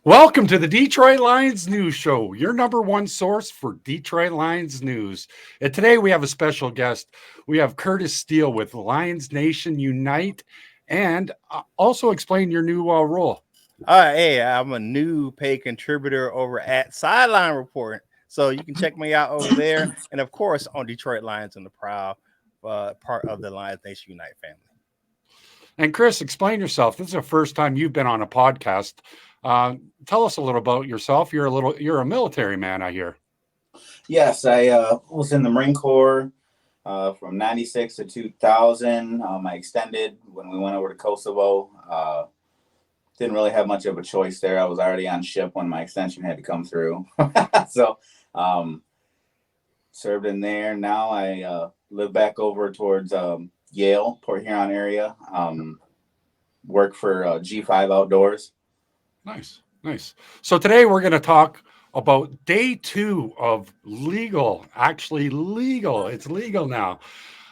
Welcome to the Detroit Lions News Show, your number one source for Detroit Lions news. And today we have a special guest. We have Curtis Steele with Lions Nation Unite, and also explain your new role. Hey, I'm a new paid contributor over at Sideline Report. So you can check me out over there. And of course, on Detroit Lions and the Proud, part of the Lions Nation Unite family. And Chris, explain yourself. This is the first time you've been on a podcast. Tell us a little about yourself. You're a military man, I hear. Yes, I was in the Marine Corps from 96 to 2000. I extended when we went over to Kosovo. Didn't really have much of a choice there. I was already on ship when my extension had to come through. So served in there. Now I live back over towards Yale, Port Huron area. Work for G5 Outdoors. Nice. So today we're going to talk about day 2 of legal. Actually legal. It's legal now.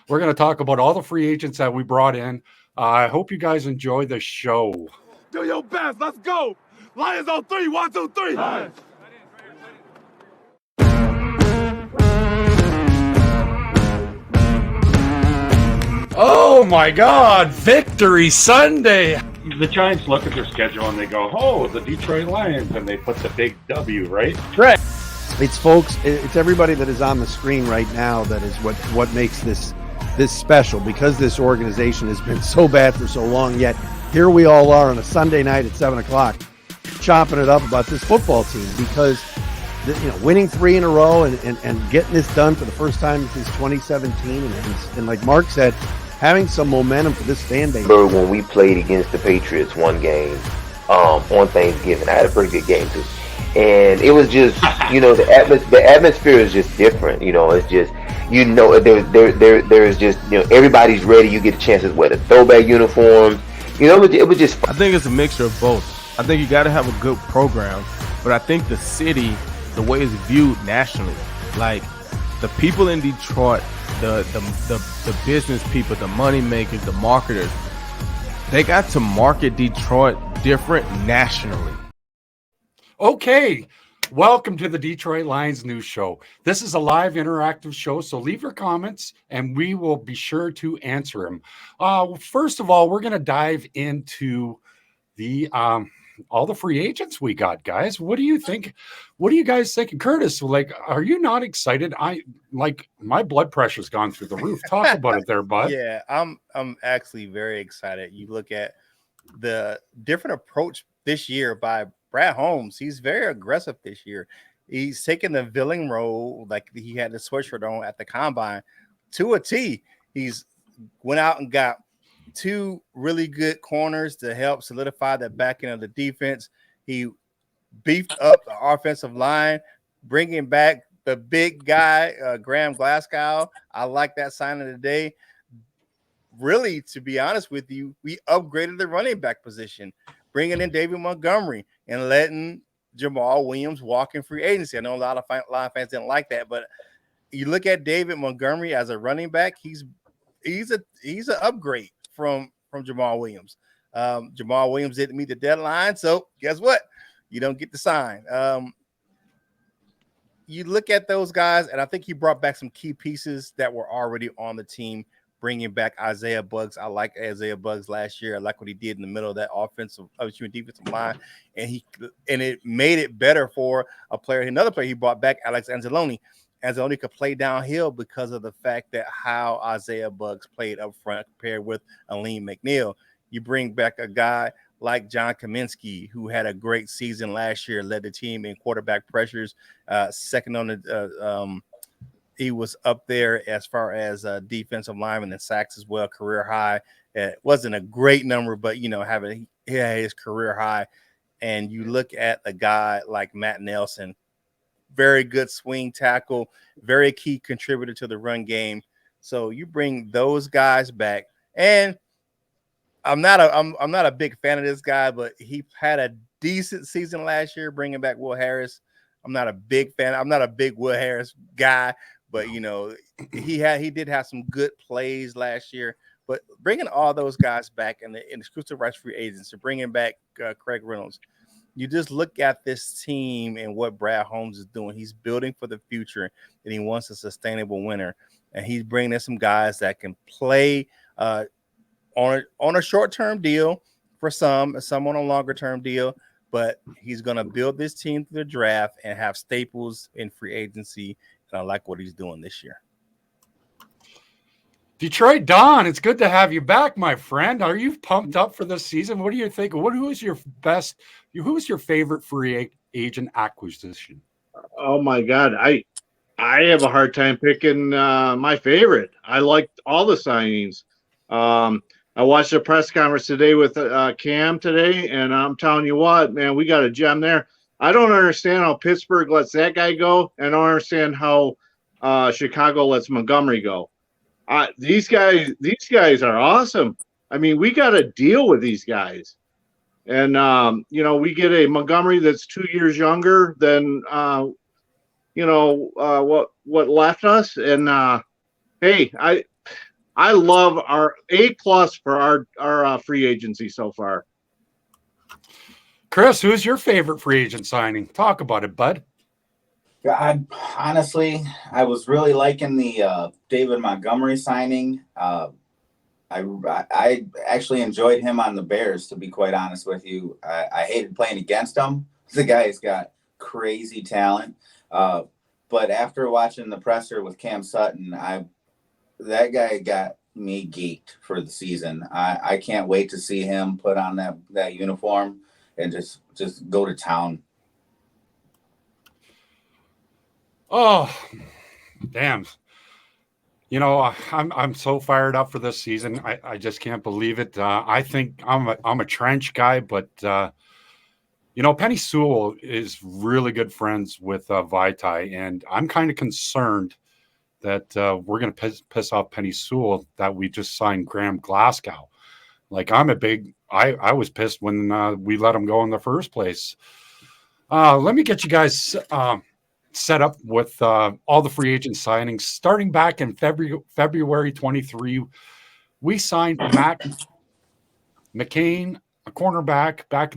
We're going to talk about all the free agents that we brought in. I hope you guys enjoy the show. Do your best. Let's go. Lions on 3. 1, 2, 3. Lions. Oh my God! Victory Sunday. The Giants look at their schedule and they go, "Oh, the Detroit Lions," and they put the big W, right? Correct. It's folks. It's everybody that is on the screen right now that is what makes this special, because this organization has been so bad for so long. Yet here we all are on a Sunday night at 7:00, chopping it up about this football team, because winning 3 in a row and getting this done for the first time since 2017, and like Mark said, having some momentum for this fan base. When we played against the Patriots one game on Thanksgiving, I had a pretty good game too, and it was just the atmosphere is just different. It's just there's just everybody's ready. You get a chance to wear the throwback uniforms. It was just fun. I think it's a mixture of both. I think you got to have a good program, but I think the city, the way it's viewed nationally, like the people in Detroit, the business people, the money makers, the marketers, they got to market Detroit different nationally. Okay, welcome to the Detroit Lions News Show. This is a live interactive show, so leave your comments and we will be sure to answer them. First of all, we're going to dive into the all the free agents we got, guys. What do you think? What are you guys thinking? Curtis, are you not excited? My blood pressure's gone through the roof. Talk about it there, bud. Yeah, I'm actually very excited. You look at the different approach this year by Brad Holmes. He's very aggressive this year. He's taken the villain role, like he had the sweatshirt on at the combine, to a T. He's went out and got 2 really good corners to help solidify the back end of the defense. He beefed up the offensive line, bringing back the big guy, Graham Glasgow. I like that signing today. Really, to be honest with you, we upgraded the running back position, bringing in David Montgomery and letting Jamal Williams walk in free agency. I know a lot of fans didn't like that, but you look at David Montgomery as a running back, he's an upgrade from Jamal Williams. Jamal Williams didn't meet the deadline, so guess what? You don't get the sign. You look at those guys, and I think he brought back some key pieces that were already on the team, bringing back Isaiah Buggs. I like Isaiah Buggs last year. I like what he did in the middle of that defensive line, and it made it better for another player he brought back, Alex Anzalone. Anzalone could play downhill because of the fact that how Isaiah Buggs played up front compared with Aleem McNeil. You bring back a guy like John Kaminsky, who had a great season last year, led the team in quarterback pressures, second on the he was up there as far as defensive lineman and sacks as well, career high. It wasn't a great number, but he had his career high. And you look at a guy like Matt Nelson, very good swing tackle, very key contributor to the run game. So you bring those guys back, and I'm not a big fan of this guy, but he had a decent season last year, bringing back Will Harris. I'm not a big fan. I'm not a big Will Harris guy, but he did have some good plays last year. But bringing all those guys back and the exclusive rights free agents, so bringing back Craig Reynolds, you just look at this team and what Brad Holmes is doing. He's building for the future, and he wants a sustainable winner. And he's bringing in some guys that can play on a short-term deal for some on a longer-term deal. But he's going to build this team through the draft and have staples in free agency. And I like what he's doing this year. Detroit Don, it's good to have you back, my friend. Are you pumped up for this season? What do you think? Who's your favorite free agent acquisition? Oh my God, I have a hard time picking my favorite. I liked all the signings. I watched a press conference today with Cam today, and I'm telling you what, man, we got a gem there. I don't understand how Pittsburgh lets that guy go, and I don't understand how Chicago lets Montgomery go. These guys are awesome. I mean, we got to deal with these guys. And, we get a Montgomery that's 2 years younger than, what left us. And, hey, I love our A+ for our free agency so far. Chris, who's your favorite free agent signing? Talk about it, bud. Honestly, I was really liking the David Montgomery signing. I actually enjoyed him on the Bears, to be quite honest with you. I hated playing against him. The guy's got crazy talent. But after watching the presser with Cam Sutton, that guy got me geeked for the season. I can't wait to see him put on that uniform and just go to town. Oh, damn. I'm so fired up for this season. I just can't believe it. I think I'm a trench guy, but Penny Sewell is really good friends with Vaitai, and I'm kind of concerned that we're going to piss off Penny Sewell that we just signed Graham Glasgow. Like I was pissed when we let him go in the first place. Let me get you guys set up with all the free agent signings. Starting back in February 23, we signed Matt McCain, a cornerback, back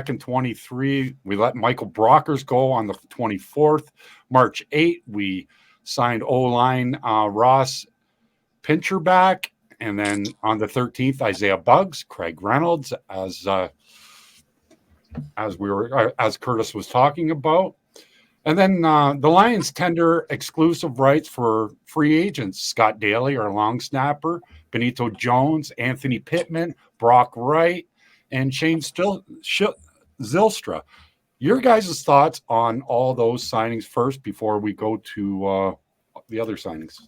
in 23. We let Michael Brockers go on the 24th. March 8, we signed O-line Ross Pincherback, and then on the 13th, Isaiah Buggs, Craig Reynolds, as Curtis was talking about. And then the Lions tender exclusive rights for free agents: Scott Daly, our long snapper, Benito Jones, Anthony Pittman, Brock Wright, and Shane Zylstra. Your guys' thoughts on all those signings first before we go to the other signings.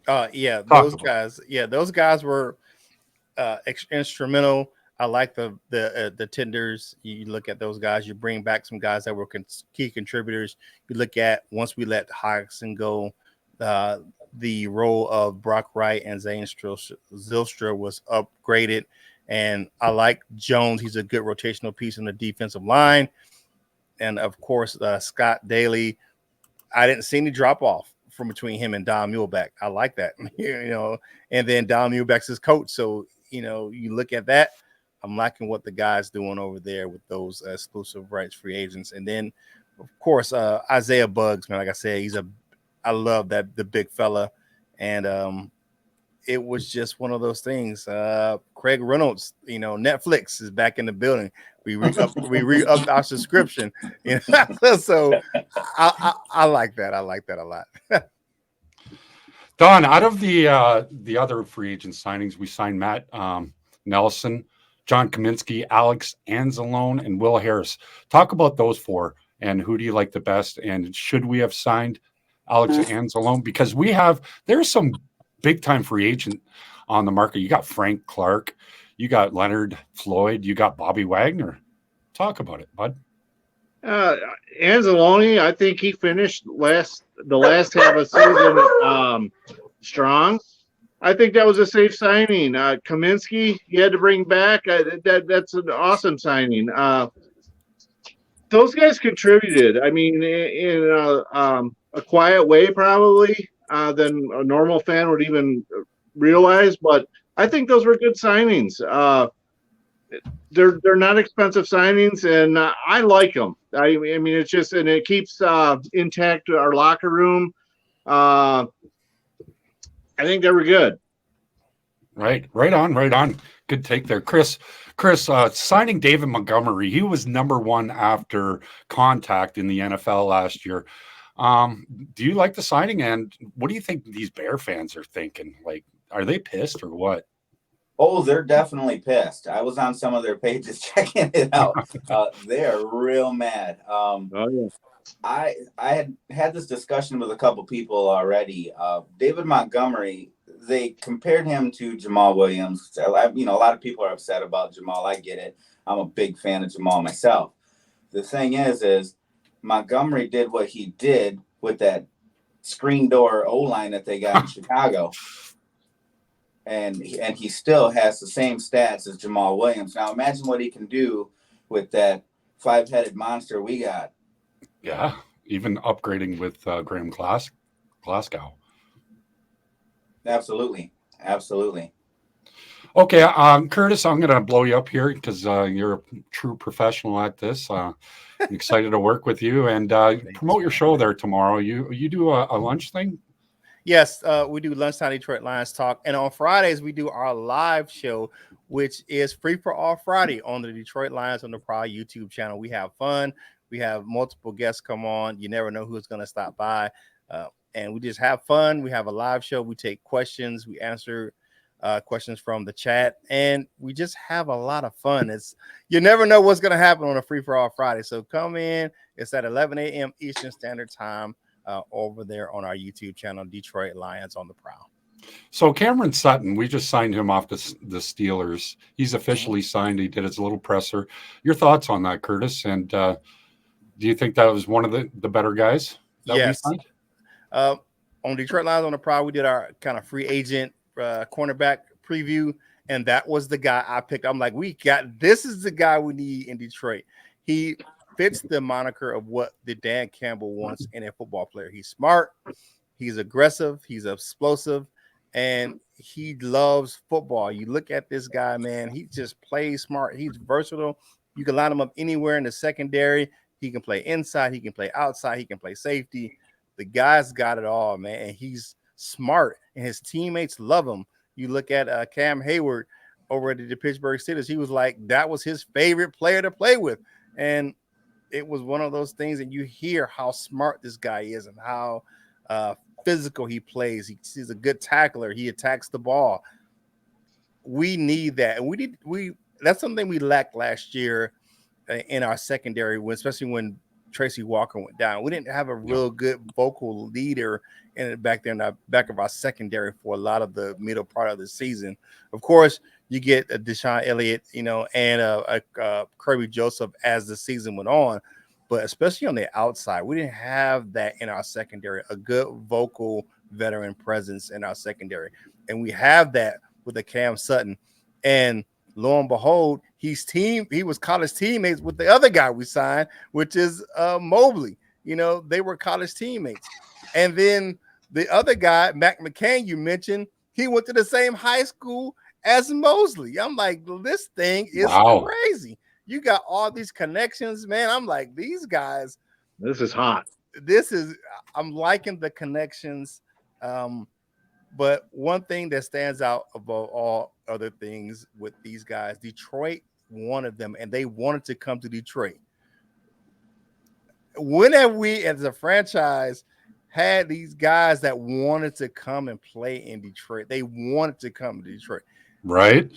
Those guys were instrumental. I like the tenders. You look at those guys. You bring back some guys that were key contributors. You look at, once we let Hodgson go, the role of Brock Wright and Zane Zylstra was upgraded. And I like Jones. He's a good rotational piece in the defensive line. And, of course, Scott Daly. I didn't see any drop-off from between him and Don Muhlbach. I like that, And then Don Muhlbach's his coach. So, you look at that. I'm liking what the guy's doing over there with those exclusive rights free agents. And then, of course, Isaiah Buggs, man, like I said, I love the big fella. And it was just one of those things. Craig Reynolds, Netflix is back in the building. We re-upped our subscription. So I like that. I like that a lot. Don, out of the other free agent signings, we signed Matt Nelson, John Kaminsky, Alex Anzalone, and Will Harris. Talk about those four, and who do you like the best? And should we have signed Alex Anzalone? Because there's some big-time free agent on the market. You got Frank Clark, you got Leonard Floyd, you got Bobby Wagner. Talk about it, bud. Anzalone, I think he finished the last half of season strong. I think that was a safe signing. Kaminsky, you had to bring back. That's an awesome signing. Those guys contributed. I mean, in a quiet way, probably, than a normal fan would even realize. But I think those were good signings. they're not expensive signings, and I like them. I mean, it's just, and it keeps intact our locker room. I think they were good. Right on. Good take there, Chris. Signing David Montgomery, he was number one after contact in the NFL last year. Do you like the signing, and what do you think these Bear fans are thinking? Like, are they pissed or what? Oh, they're definitely pissed. I was on some of their pages checking it out. They are real mad. Oh yeah. I had this discussion with a couple people already. David Montgomery, they compared him to Jamal Williams. A lot of people are upset about Jamal. I get it. I'm a big fan of Jamal myself. The thing is Montgomery did what he did with that screen door O-line that they got in Chicago. And he still has the same stats as Jamal Williams. Now imagine what he can do with that 5-headed monster we got. Yeah, even upgrading with Graham Glasgow. Absolutely. Okay, Curtis, I'm going to blow you up here because you're a true professional at this. I'm excited to work with you and promote your show there tomorrow. You do a lunch thing? Yes, we do Lunchtime Detroit Lions Talk. And on Fridays, we do our live show, which is Free for All Friday on the Detroit Lions on the Proud YouTube channel. We have fun. We have multiple guests come on. You never know who's going to stop by. And we just have fun. We have a live show. We take questions. We answer questions from the chat. And we just have a lot of fun. You never know what's going to happen on a Free for All Friday. So come in. It's at 11 a.m. Eastern Standard Time over there on our YouTube channel, Detroit Lions on the Prowl. So Cameron Sutton, we just signed him off the Steelers. He's officially signed. He did his little presser. Your thoughts on that, Curtis? And do you think that was one of the better guys that Yes. we signed? On Detroit Lions on the Prowl, we did our kind of free agent cornerback preview, and that was the guy I picked. I'm like, this is the guy we need in Detroit. He fits the moniker of what the Dan Campbell wants in a football player. He's smart, he's aggressive, he's explosive, and he loves football. You look at this guy, man, he just plays smart. He's versatile. You can line him up anywhere in the secondary. He can play inside, he can play outside, he can play safety. The guy's got it all, man, and he's smart, and his teammates love him. You look at Cam Hayward over at the Pittsburgh Steelers. He was like, that was his favorite player to play with, and it was one of those things, and you hear how smart this guy is and how physical he plays. He's a good tackler. He attacks the ball. We need that, and that's something we lacked last year in our secondary, especially when Tracy Walker went down. We didn't have a real good vocal leader back there in the back of our secondary for a lot of the middle part of the season. Of course, you get a Deshaun Elliott, and Kirby Joseph as the season went on, but especially on the outside, we didn't have that in our secondary, a good vocal veteran presence in our secondary. And we have that with the Cam Sutton. And lo and behold, he was college teammates with the other guy we signed, which is Mobley. They were college teammates. And then the other guy, Mac McCain, you mentioned, he went to the same high school as Mosley. I'm like, this thing is crazy. You got all these connections, man. I'm like, these guys. This is hot. I'm liking the connections. But one thing that stands out above all other things with these guys, Detroit wanted them, and they wanted to come to Detroit. When have we, as a franchise, had these guys that wanted to come and play in Detroit? They wanted to come to Detroit. Right.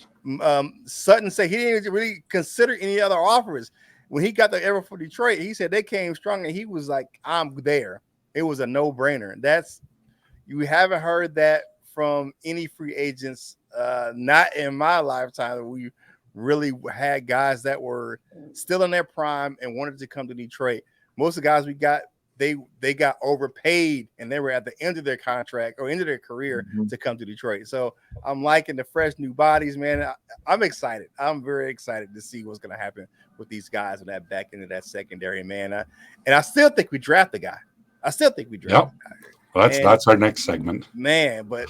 Sutton said he didn't really consider any other offers. When he got the offer for Detroit, he said they came strong, and he was like, I'm there. It was a no-brainer. You haven't heard that from any free agents, not in my lifetime. We really had guys that were still in their prime and wanted to come to Detroit. Most of the guys we got, they got overpaid, and they were at the end of their contract or end of their career to come to Detroit. So I'm liking the fresh new bodies, man. I'm excited. I'm very excited to see what's going to happen with these guys in that back end of that secondary, man. And I still think we draft the guy. Yep. That's our next segment, man. But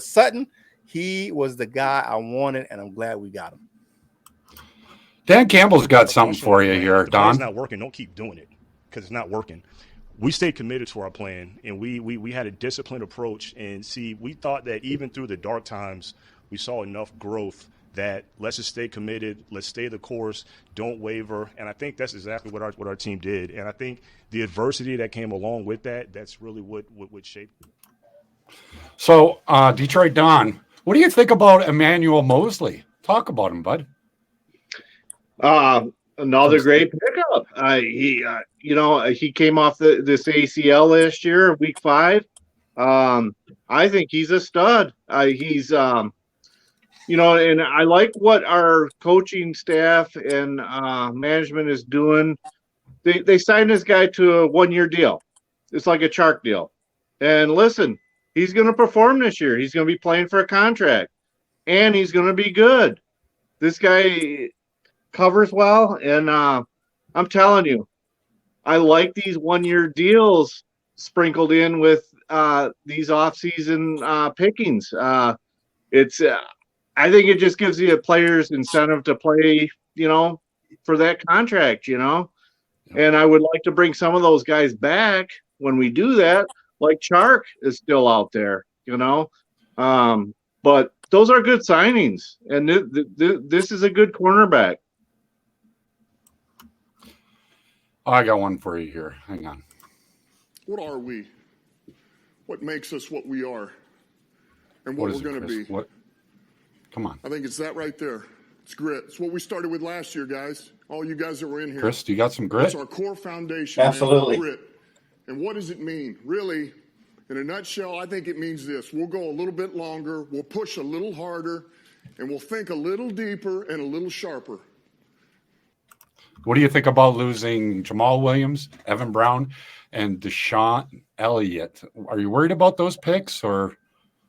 Sutton, he was the guy I wanted, and I'm glad we got him. Dan Campbell's got something for you here, If the plan's Don. not working, don't keep doing it because it's not working. We stayed committed to our plan, and we had a disciplined approach. And see, we thought that even through the dark times, we saw enough growth that let's just stay committed, let's stay the course, don't waver. And I think that's exactly what our team did. And I think the adversity that came along with that, that's really what shaped it. So, Detroit Don, what do you think about Emmanuel Mosley? Talk about him, bud. Another great pickup. He came off this ACL last year, week 5. I think he's a stud. He's and I like what our coaching staff and management is doing. They signed this guy to a 1-year deal. It's like a Chark deal. And listen, he's going to perform this year. He's going to be playing for a contract, and he's going to be good. This guy covers well, and I'm telling you, I like these 1-year deals sprinkled in with these off-season pickings. I think it just gives the players incentive to play, for that contract, And I would like to bring some of those guys back when we do that, like Chark is still out there, But those are good signings, and this is a good cornerback. I got one for you here. Hang on. What are we? What makes us what we are? And what we're going to be? What? Come on. I think it's that right there. It's grit. It's what we started with last year, guys. All you guys that were in here. Chris, do you got some grit? It's our core foundation. Absolutely. Grit. And what does it mean? Really, in a nutshell, I think it means this. We'll go a little bit longer, we'll push a little harder, and we'll think a little deeper and a little sharper. What do you think about losing Jamal Williams, Evan Brown, and Deshaun Elliott? Are you worried about those picks or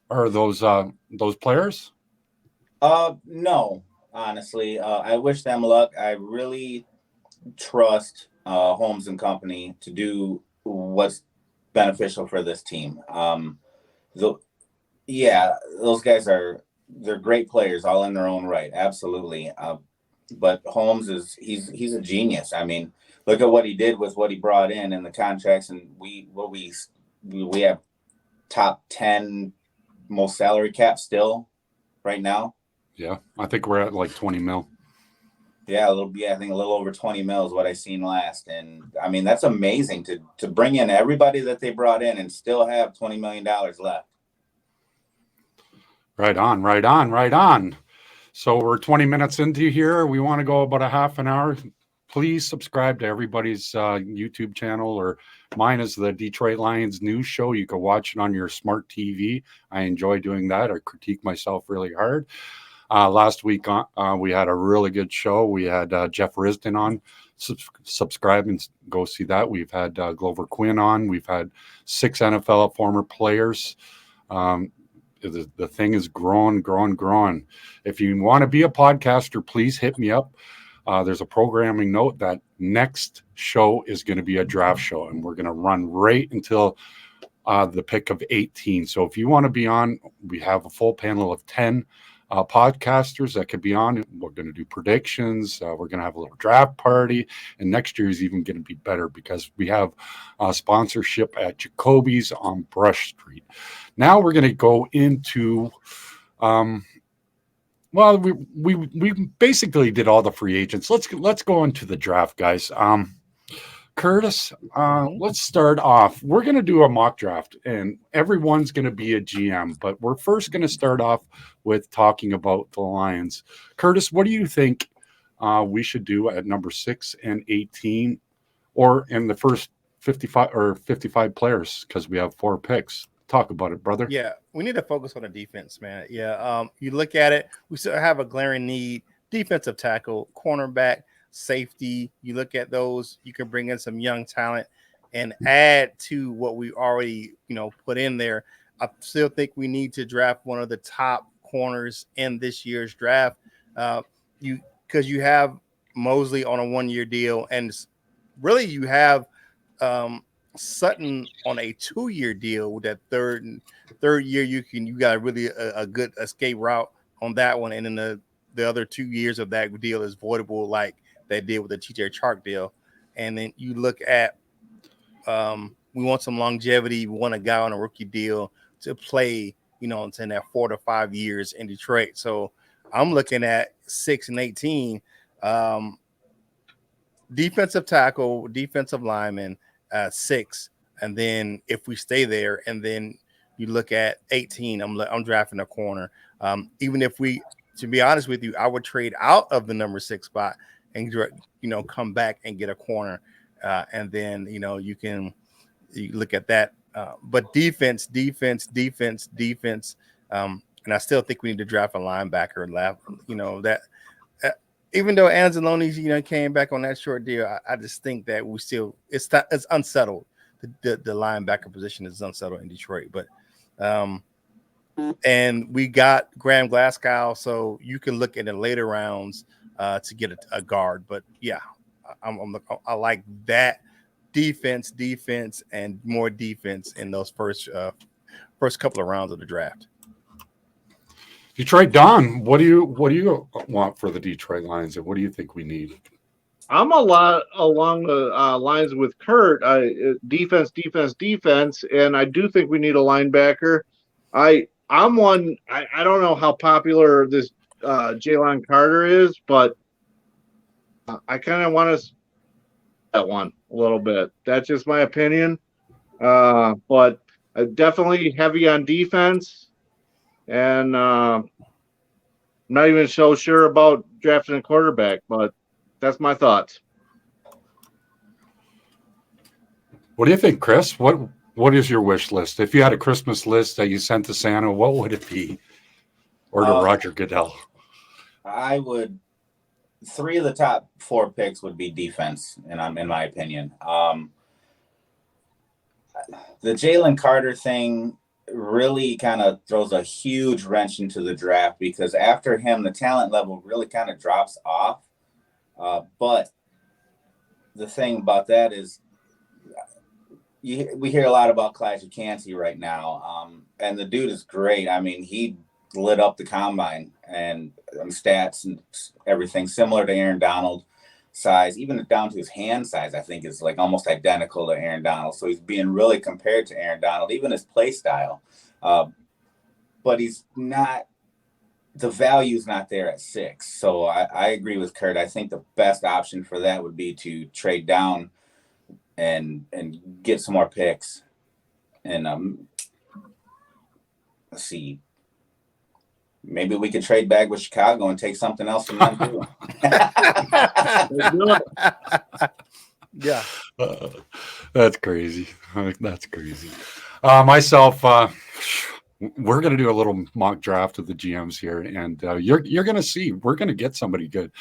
those players? No, honestly. I wish them luck. I really trust Holmes and company to do what's beneficial for this team. Those guys they're great players all in their own right. Absolutely. But Holmes he's a genius. I mean, look at what he did with what he brought in and the contracts, and we have top 10 most salary cap still right now. Yeah, I think we're at like 20 mil. Yeah, I think a little over 20 mil is what I seen last. And I mean, that's amazing to bring in everybody that they brought in and still have $20 million left. Right on. So we're 20 minutes into here. We want to go about a half an hour. Please subscribe to everybody's YouTube channel, or mine is the Detroit Lions News Show. You can watch it on your smart TV. I enjoy doing that. I critique myself really hard. Last week, we had a really good show. We had Jeff Risdon on. Subscribe and go see that. We've had Glover Quinn on. We've had 6 NFL former players. The thing is growing. If you want to be a podcaster, please hit me up. There's a programming note that next show is going to be a draft show, and we're going to run right until the pick of 18. So if you want to be on, we have a full panel of 10 podcasters that could be on. We're going to do predictions. We're going to have a little draft party, and next year is even going to be better because we have sponsorship at Jacoby's on Brush Street. Now we're going to go into we basically did all the free agents. Let's go into the draft, guys. Curtis, let's start off. We're going to do a mock draft, and everyone's going to be a GM, but we're first going to start off with talking about the Lions. Curtis, what do you think we should do at number 6 and 18, or in the first 55 players, because we have 4 picks? Talk about it, brother. Yeah, we need to focus on the defense, man. Yeah, you look at it, we still have a glaring need: defensive tackle, cornerback, safety. You look at those, you can bring in some young talent and add to what we already, put in there. I still think we need to draft one of the top corners in this year's draft. Because you have Mosley on a 1-year deal, and really you have Sutton on a 2-year deal. With that third year, you got really a good escape route on that one, and then the other 2 years of that deal is voidable, like they did with the TJ Chark deal. And then you look at, we want some longevity. We want a guy on a rookie deal to play, in that 4 to 5 years in Detroit. So I'm looking at 6 and 18, defensive tackle, defensive lineman, 6. And then if we stay there, and then you look at 18, I'm drafting a corner. Even if to be honest with you, I would trade out of the number 6 spot and come back and get a corner, and then you look at that. But defense, and I still think we need to draft a linebacker. That even though Anzalone's came back on that short deal, I just think that it's unsettled. The linebacker position is unsettled in Detroit, but and we got Graham Glasgow, so you can look in the later rounds to get a guard. But yeah, I like that defense, and more defense in those first couple of rounds of the draft. Detroit Don, what do you want for the Detroit Lions, and what do you think we need? I'm a lot along the lines with Kurt. Defense, and I do think we need a linebacker. I'm one. I don't know how popular this Jalen Carter is, but I kind of want to that one a little bit. That's just my opinion. But definitely heavy on defense, and I'm not even so sure about drafting a quarterback, but that's my thoughts. What do you think, Chris? What is your wish list? If you had a Christmas list that you sent to Santa, what would it be? Or to Roger Goodell? I would. 3 of the top 4 picks would be defense, and in my opinion, the Jalen Carter thing really kind of throws a huge wrench into the draft, because after him, the talent level really kind of drops off. But the thing about that is, we hear a lot about Kalijah Kancey right now, and the dude is great. I mean, he lit up the combine and stats and everything, similar to Aaron Donald size, even down to his hand size. I think is like almost identical to Aaron Donald. So he's being really compared to Aaron Donald, even his play style. But he's not. The value's not there at 6. So I agree with Kurt. I think the best option for that would be to trade down and get some more picks. And let's see. Maybe we could trade back with Chicago and take something else from them too. Yeah. That's crazy. That's crazy. Myself, we're going to do a little mock draft of the GMs here, and you're going to see we're going to get somebody good.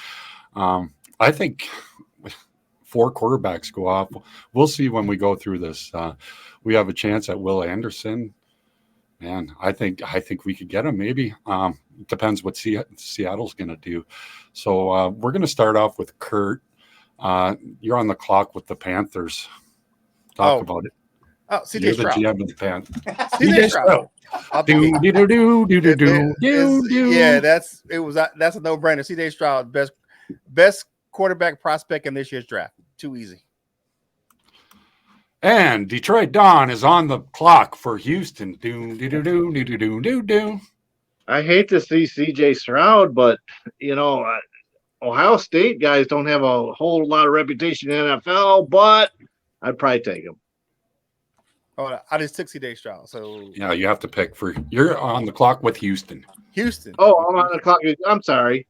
I think 4 quarterbacks go off. We'll see when we go through this. We have a chance at Will Anderson. Man, I think we could get him. Maybe depends what Seattle's going to do. So we're going to start off with Kurt. You're on the clock with the Panthers. Talk about it. Oh, CJ Stroud. The GM of the Panthers. CJ Stroud. Yeah, that's a no-brainer. CJ Stroud, best quarterback prospect in this year's draft. Too easy. And Detroit Don is on the clock for Houston. I hate to see CJ Stroud, but Ohio State guys don't have a whole lot of reputation in the NFL, but I'd probably take him. Oh, I just took CJ Stroud. So yeah, you have to pick you're on the clock with Houston. Houston. Oh, I'm on the clock. I'm sorry.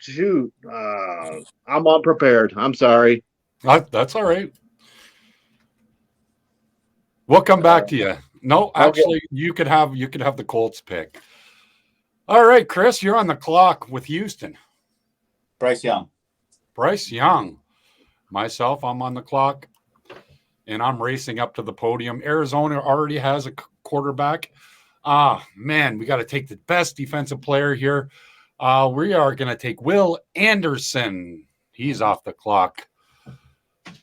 Shoot. I'm unprepared. I'm sorry. That's all right. We'll come back to you. No, actually, you could have the Colts pick. All right, Chris, you're on the clock with Houston. Bryce Young. Myself, I'm on the clock, and I'm racing up to the podium. Arizona already has a quarterback. Man, we got to take the best defensive player here. We are going to take Will Anderson. He's off the clock.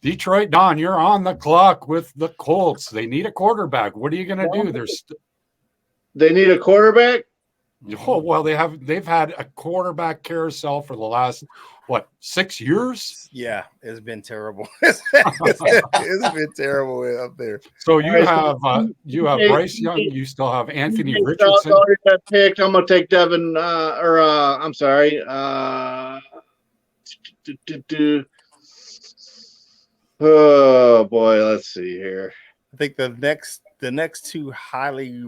Detroit Don, you're on the clock with the Colts. They need a quarterback. What are you going to do? They need a quarterback? Oh, well, they've had a quarterback carousel for the last 6 years? Yeah, it's been terrible. It's been terrible up there. So All right, so you have Bryce Young, you still have Anthony DJ Richardson. already got picked. I'm gonna take Devin. I'm sorry. Oh boy, let's see here. I think the next two highly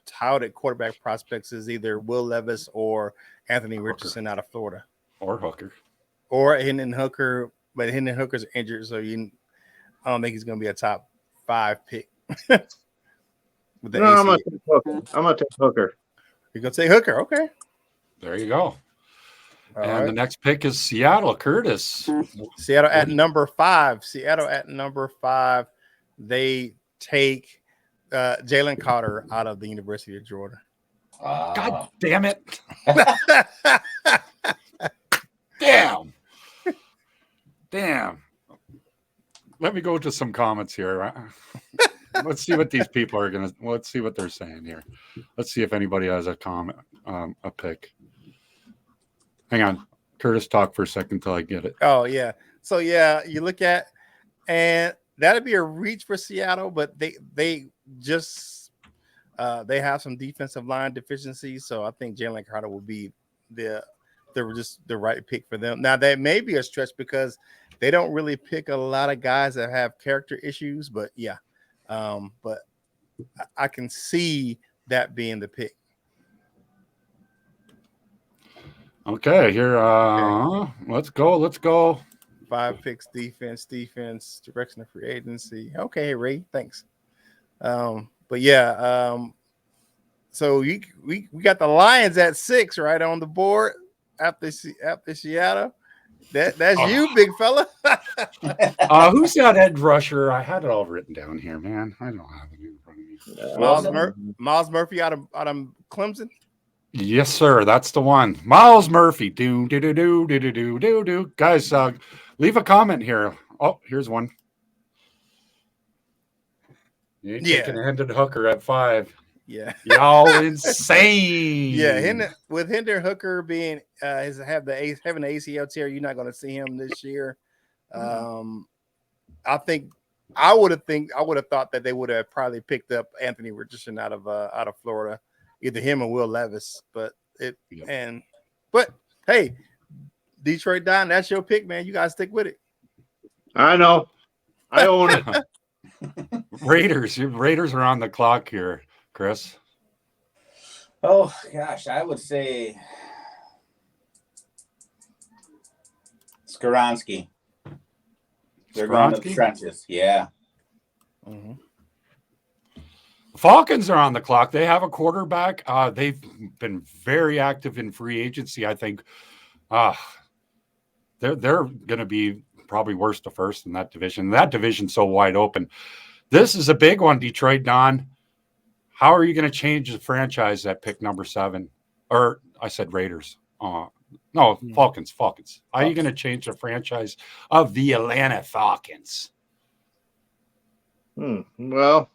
touted quarterback prospects is either Will Levis or Anthony Richardson out of Florida, Or Hooker. or Hendon Hooker. But Hendon Hooker's injured, so I don't think he's going to be a top 5 pick. With the No, I'm ACL. gonna take Hooker. You're going to take Hooker, okay? There you go. All and right. the next pick is Seattle. Curtis. Seattle at number 5. Seattle at number 5. They take Jalen Carter out of the University of Georgia. God damn it. Damn. Let me go to some comments here. Let's see what these people are let's see what they're saying here. Let's see if anybody has a comment, a pick. Hang on. Curtis, talk for a second until I get it. Oh, yeah. So, yeah, you look at, and that'd be a reach for Seattle, but they just they have some defensive line deficiencies. So I think Jalen Carter will be the right pick for them. Now, that may be a stretch because they don't really pick a lot of guys that have character issues, but yeah. But I can see that being the pick. Okay, here. Let's go. 5 picks, defense, direction of free agency. Okay, Ray, thanks. But yeah, so we got the Lions at 6 right on the board after Seattle. That's you, big fella. Who's that edge rusher? I had it all written down here, man. I don't have it in front of me. Miles Murphy out of Clemson. Yes, sir. That's the one. Miles Murphy. Do. Guys, leave a comment here. Oh, here's one. You ain't taking Hendon Hooker at 5. Yeah. Y'all insane. Yeah, with Hendon Hooker being having the ACL tear, you're not going to see him this year. I think I would have thought that they would have probably picked up Anthony Richardson out of Florida, either him or Will Levis. But hey, Detroit Don, that's your pick, man. You gotta stick with it. I know. I own it. Raiders are on the clock here, Chris. Oh gosh, I would say Skoronski. They're going to the trenches. Yeah. Mm-hmm. Falcons are on the clock. They have a quarterback. They've been very active in free agency. I think they're going to be probably worst to first in that division. That division's so wide open. This is a big one, Detroit. Don, how are you going to change the franchise at pick number 7? Or I said Raiders. No, Falcons. How are you going to change the franchise of the Atlanta Falcons? Well,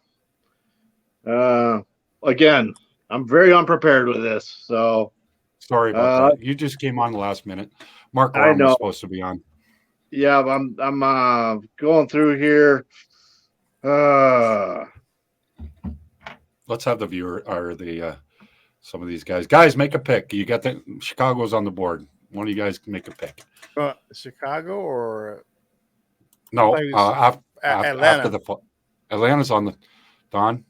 again, I'm very unprepared with this. So sorry about that. You just came on the last minute. Mark Warren was supposed to be on. Yeah, I'm going through here. Let's have the viewer or the some of these guys. Guys, make a pick. You got the Chicago's on the board. One of you guys can make a pick. Chicago or no? Atlanta. After Atlanta's on the Don.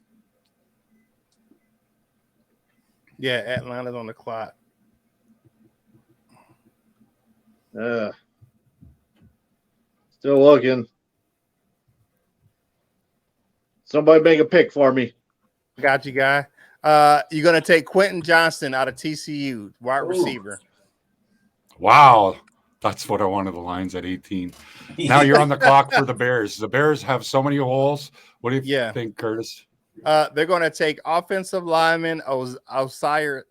Yeah, Atlanta's on the clock. Still looking. Somebody make a pick for me. Got you, guy. You're gonna take Quentin Johnston out of TCU, wide receiver. Wow, that's what I wanted. The Lions at 18. Now you're on the clock for the Bears. The Bears have so many holes. What do you think, Curtis? They're going to take offensive lineman Osiris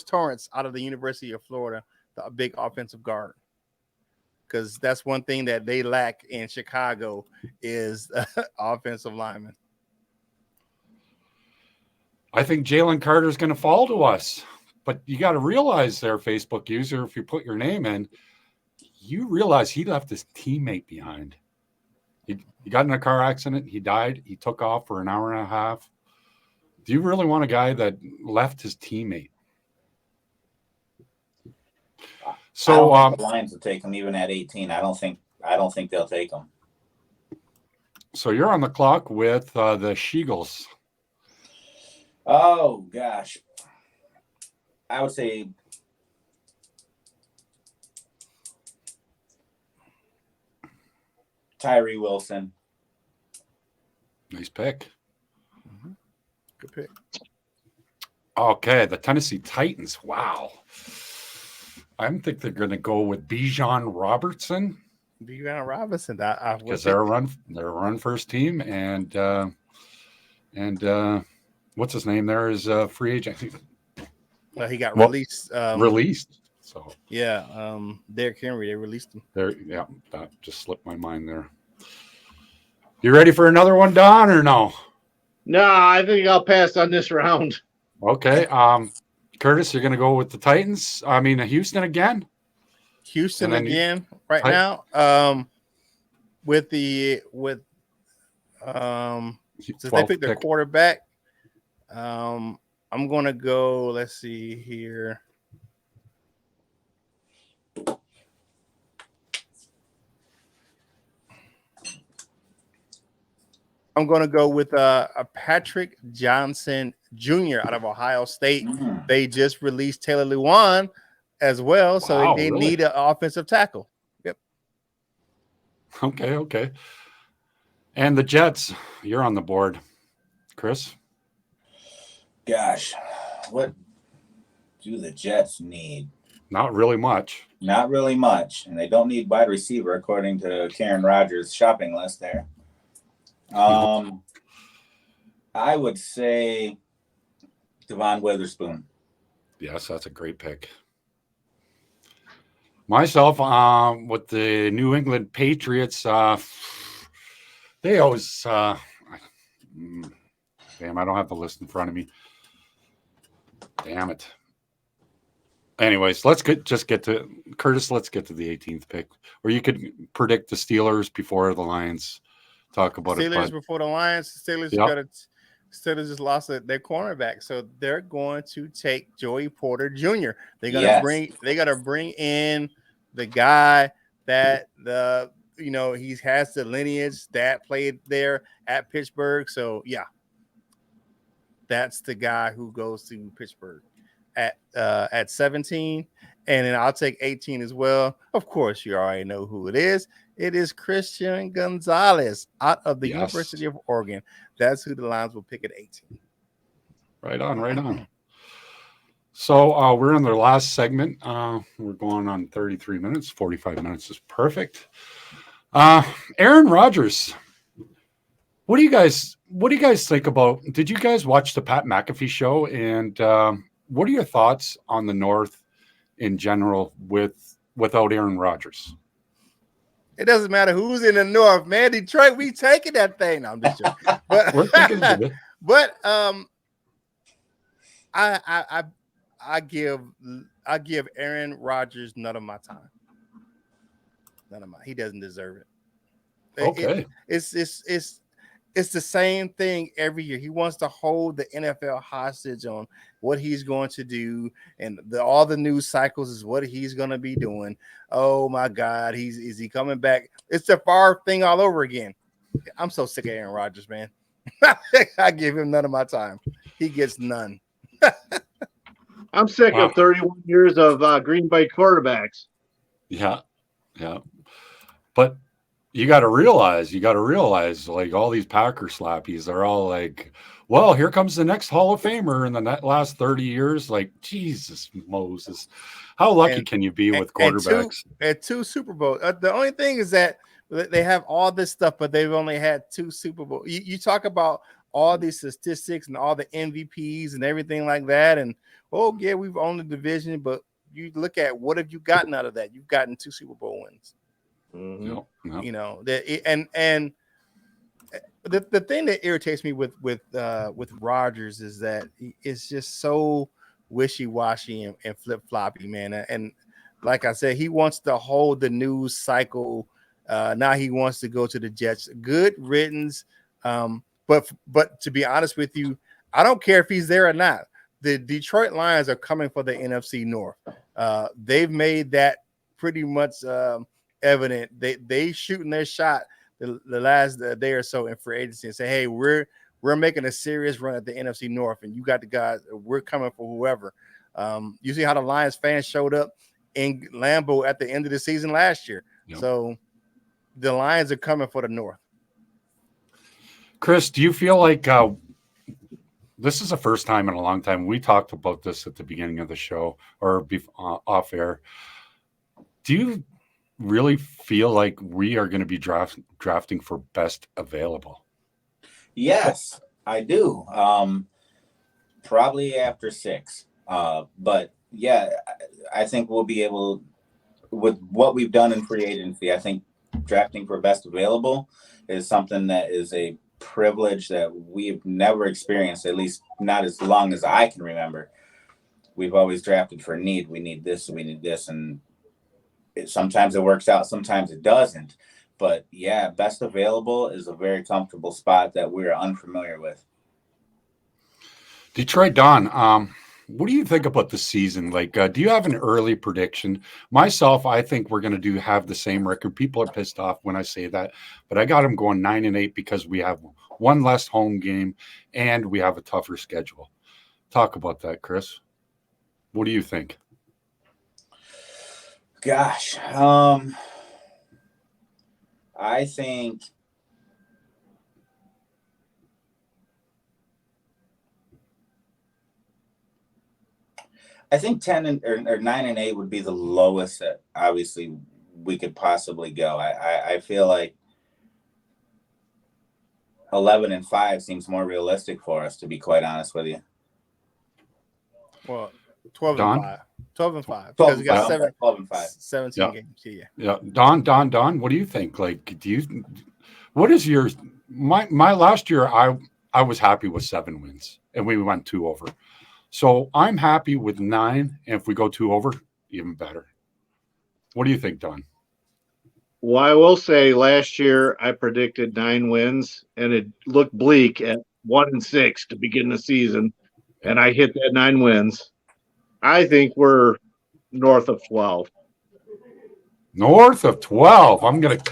Torrance out of the University of Florida, the big offensive guard. Because that's one thing that they lack in Chicago is offensive linemen. I think Jalen Carter is going to fall to us. But you got to realize there, Facebook user, if you put your name in, you realize he left his teammate behind. He got in a car accident. He died. He took off for an hour and a half. Do you really want a guy that left his teammate? So I don't think the Lions will take him even at 18. I don't think they'll take him. So you're on the clock with the Sheagles. Oh gosh, I would say Tyree Wilson. Nice pick. Good pick. Okay, the Tennessee Titans. Wow. I think they're going to go with Bijan Robertson. Bijan Robinson. Because they're a run first team, and what's his name? There is a free agent. Well, he got released. Released. So yeah, Derrick Henry. They released him. There, yeah, that just slipped my mind there. You ready for another one, Don, or no? No, I think I'll pass on this round. Okay. Curtis, you're going to go with the Titans. I mean, Houston again. Houston again right now. Since they picked their quarterback, I'm going to go. Let's see here. I'm going to go with a Patrick Johnson Jr. out of Ohio State. They just released Taylor Lewan as well, so they need an offensive tackle. Yep. Okay. And the Jets, you're on the board, Chris. Gosh, what do the Jets need? Not really much. Not really much, and they don't need wide receiver according to Karen Rogers' shopping list there. I would say Devon Witherspoon. Yes, that's a great pick. Myself, with the New England Patriots, they always damn, I don't have the list in front of me. Damn it. Anyways, let's get to Curtis. Let's get to the 18th pick, or you could predict the Steelers before the Lions. Talk about Steelers it. Before the Lions. Steelers just lost their cornerback, so they're going to take Joey Porter Jr. They're gonna bring in the guy that he has the lineage that played there at Pittsburgh. So yeah, that's the guy who goes to Pittsburgh at 17, and then I'll take 18 as well. Of course, you already know who it is. It is Christian Gonzalez out of the University of Oregon. That's who the Lions will pick at 18. Right on. So we're in their last segment. We're going on 33 minutes. 45 minutes is perfect. Aaron Rodgers. What do you guys think about? Did you guys watch the Pat McAfee show? And what are your thoughts on the North in general without Aaron Rodgers? It doesn't matter who's in the North, man. Detroit, we taking that thing. No, I'm just joking. But we're thinking of it. But I give Aaron Rodgers none of my time. He doesn't deserve it. Okay. It's the same thing every year. He wants to hold the NFL hostage on what he's going to do, and all the news cycles is what he's going to be doing. Oh my God, is he coming back? It's the Favre thing all over again. I'm so sick of Aaron Rodgers, man. I give him none of my time. He gets none. I'm sick of 31 years of Green Bay quarterbacks. Yeah. But you got to realize, like all these Packer slappies, they're all like, well, here comes the next Hall of Famer in the last 30 years. Like, Jesus Moses. How lucky can you be with quarterbacks? At two Super Bowls. The only thing is that they have all this stuff, but they've only had 2 Super Bowls. You talk about all these statistics and all the MVPs and everything like that. And, yeah, we've owned the division, but you look at what have you gotten out of that? You've gotten 2 Super Bowl wins. Mm-hmm. You know, and the thing that irritates me with Rodgers is that it's just so wishy-washy and flip-floppy, man. And like I said, he wants to hold the news cycle. Now he wants to go to the Jets. Good riddance. But to be honest with you, I don't care if he's there or not. The Detroit Lions are coming for the NFC North. They've made that pretty much evident. They shooting their shot the last day or so in free agency and say, hey, we're making a serious run at the NFC North, and you got the guys. We're coming for whoever. You see how the Lions fans showed up in Lambeau at the end of the season last year. Yep. So the Lions are coming for the North. Chris, do you feel like this is the first time in a long time? We talked about this at the beginning of the show or off air. Do you really feel like we are going to be drafting for best available? Yes, I do. Probably after 6. But yeah, I think we'll be able, with what we've done in free agency, I think drafting for best available is something that is a privilege that we've never experienced, at least not as long as I can remember. We've always drafted for need. We need this, we need this. And sometimes it works out, sometimes it doesn't. But yeah, best available is a very comfortable spot that we're unfamiliar with. Detroit Don, what do you think about the season? Like, do you have an early prediction? Myself, I think we're going to have the same record. People are pissed off when I say that, but I got them going 9-8 because we have one less home game and we have a tougher schedule. Talk about that, Chris. What do you think? Gosh, I think I think 10 or 9-8 would be the lowest that obviously we could possibly go. I feel like 11-5 seems more realistic for us, to be quite honest with you. Well, 12-5. 12-5. 12 Because we got 12-5. 17 Yeah. games. Yeah. Don, what do you think? Like, what is your, my last year, I was happy with 7 wins and we went 2 over. So I'm happy with 9. And if we go 2 over, even better. What do you think, Don? Well, I will say last year I predicted 9 wins, and it looked bleak at 1-6 to begin the season, and I hit that 9 wins. I think we're north of 12. North of 12. I'm going to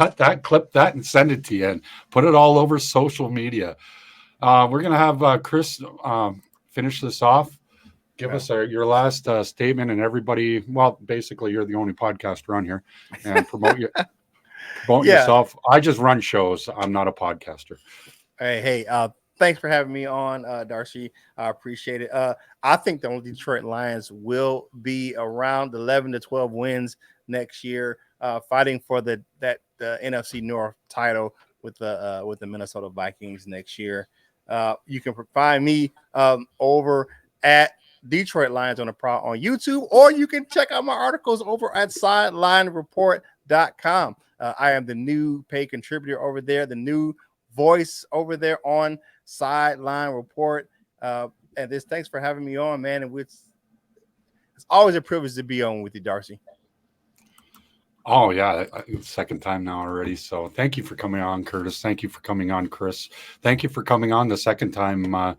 clip that, and send it to you and put it all over social media. We're going to have Chris finish this off. Give us your last statement, and everybody. Well, basically, you're the only podcaster on here, and promote yourself. I just run shows. I'm not a podcaster. Hey, thanks for having me on, Darcy. I appreciate it. I think the Detroit Lions will be around 11 to 12 wins next year, fighting for the NFC North title with the Minnesota Vikings next year. You can find me over at Detroit Lions on YouTube, or you can check out my articles over at SidelineReport.com. I am the new paid contributor over there, the new voice over there on Sideline Report. And thanks for having me on, man. And it's always a privilege to be on with you, Darcy. Oh, yeah. Second time now already. So thank you for coming on, Curtis. Thank you for coming on, Chris. Thank you for coming on the second time,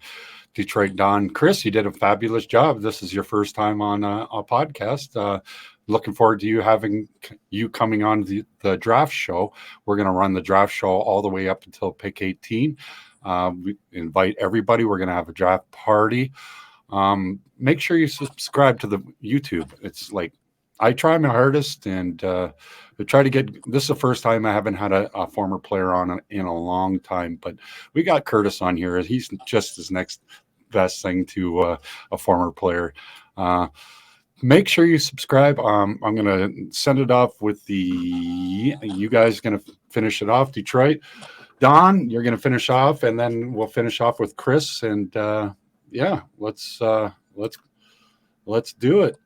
Detroit Don. Chris, you did a fabulous job. This is your first time on a podcast. Looking forward to you coming on the draft show. We're going to run the draft show all the way up until pick 18. We invite everybody. We're going to have a draft party. Make sure you subscribe to the YouTube. It's like, I try my hardest, and I try to get. This is the first time I haven't had a former player on in a long time, but we got Curtis on here. He's just his next best thing to a former player. Make sure you subscribe. I'm going to send it off with you guys going to finish it off. Detroit, Don, you're going to finish off, and then we'll finish off with Chris. And yeah, let's do it.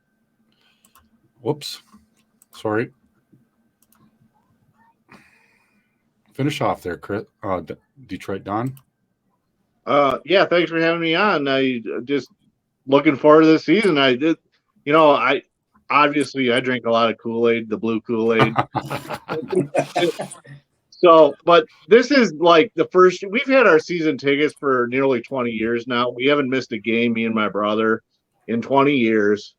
Whoops. Sorry. finish off there, Chris, Detroit Don. Yeah, thanks for having me on. I just looking forward to this season. I did, I obviously I drink a lot of Kool-Aid, the blue Kool-Aid. So, but this is like the first. We've had our season tickets for nearly 20 years now. We haven't missed a game, me and my brother, in 20 years,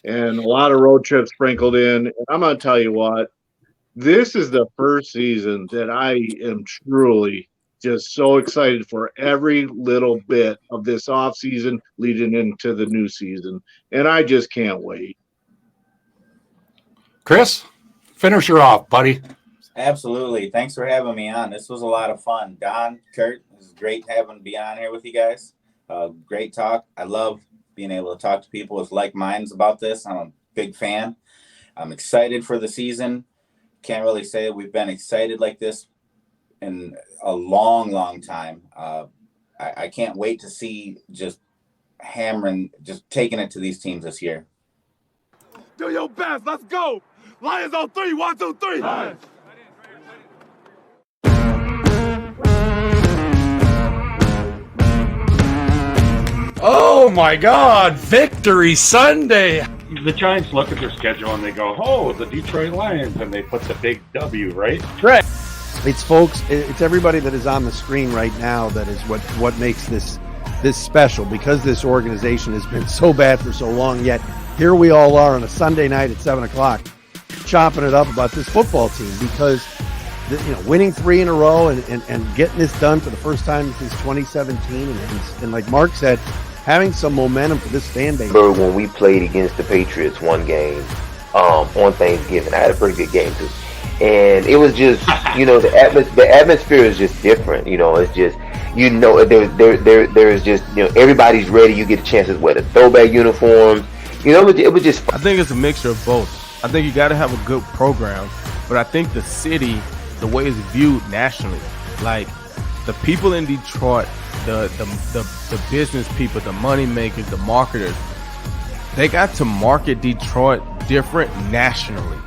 and a lot of road trips sprinkled in. And I'm gonna tell you what, this is the first season that I am truly just so excited for every little bit of this off season leading into the new season, and I just can't wait. Chris, finish her off, buddy. Absolutely. Thanks for having me on. This was a lot of fun. Don, Kurt, it was great be on here with you guys. Great talk. I love being able to talk to people with like minds about this. I'm a big fan. I'm excited for the season. Can't really say we've been excited like this in a long, long time. I can't wait to see just hammering, just taking it to these teams this year. Do your best. Let's go. Lions on 3. 1, 2, 3. Lions. Oh my God! Victory Sunday. The Giants look at their schedule and they go, "Oh, the Detroit Lions," and they put the big W, right? Right. It's folks. It's everybody that is on the screen right now that is what makes this special, because this organization has been so bad for so long. Yet here we all are on a Sunday night at 7:00, chopping it up about this football team, because winning 3 in a row and getting this done for the first time since 2017, and like Mark said, having some momentum for this fan base. When we played against the Patriots one game on Thanksgiving, I had a pretty good game too, and it was just the atmosphere is just different. It's just there is just everybody's ready. You get a chance to wear the throwback uniforms. It was just. I think it's a mixture of both. I think you got to have a good program, but I think the city, the way it's viewed nationally, like the people in Detroit, the business people, the money makers, the marketers, they got to market Detroit different nationally.